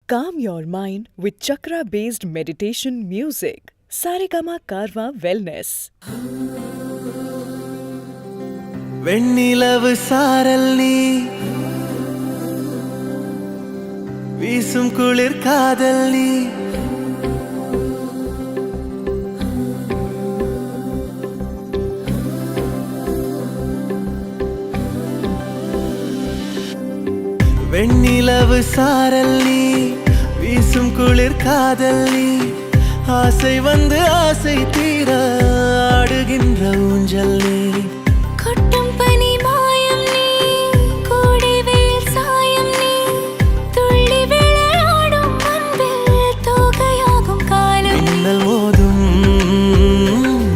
Calm your mind with chakra-based meditation music. Saregama Karwa Wellness. வெண்ணிலவு சாரல் நீ வீசும் குளிர் காதல் நீ வெண்ணிலவு சாரல் நீ வீசும் குளிர் காதல் நீ ஆசை வந்து ஆசை தீர ஆடுகின்ற ஊஞ்சல் நீ கொட்டும் பனி மாயம் நீ கோடை வெயில் சாயம் நீ துள்ளி விளையாடும் அன்பில் தோகையாகும் காலம் மின்னல் மோதும்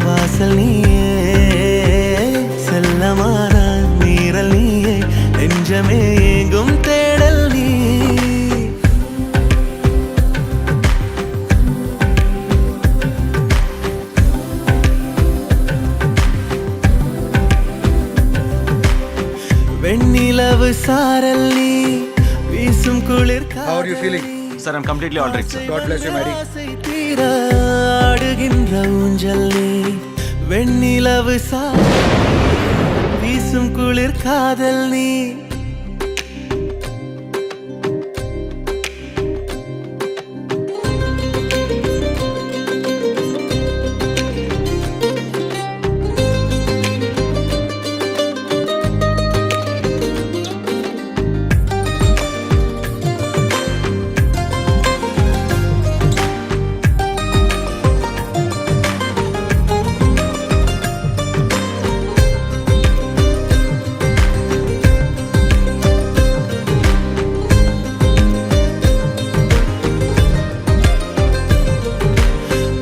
வாசல் நீயே செல்லமான மீறல் நீயே நெஞ்சமே எங்கும் தேடல் நீ வெண்ணிலவு சாரல் நீ வீசும் குளிர் How are you feeling? Sir, I'm completely all right, sir. God bless you, Mary. ஆசை தீர ஆடுகின்ற ஊஞ்சல் நீ வெண்ணிலவு சாரல் வீசும் குளிர் காதல் நீ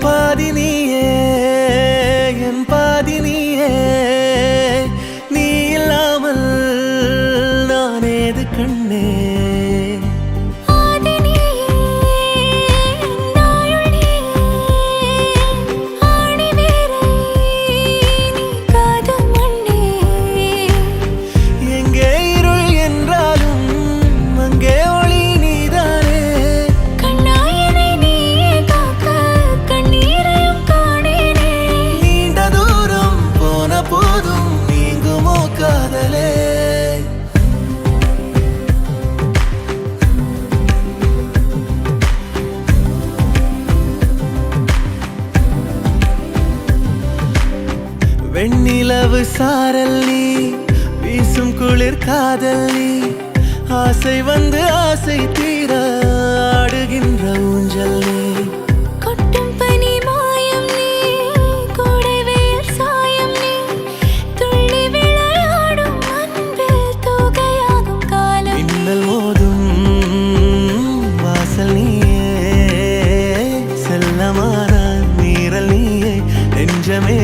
பாதினியே என் பாதினியே நீ இல்லாமல் நான் ஏது கண்ணே ஆதி நீயே நாயுள் நீயே ஆணி வேரை நீ காதும் மண்ணே எங்கே இருள் என்றாலும் அங்கே ஒளி நீதானே கண்ணாயனை நீயே காக்க கண்ணீரையும் காணேனே நீண்ட தூரம் போன போதும் நீங்குமோ காதலே வெண்ணிலவு சாரல் நீ வீசும் குளிர் காதல் நீ ஆசை வந்து ஆசை தீர ஆடுகின்ற ஊஞ்சல் நீ கொட்டும் பனி மாயம் நீ கோடை வெயில் சாயம் நீ துள்ளி விளையாடும் அன்பில் தோகையாகும் காலம் மின்னல் மோதும் வாசல் நீயே செல்லமான மீறல் நீயே நெஞ்சமே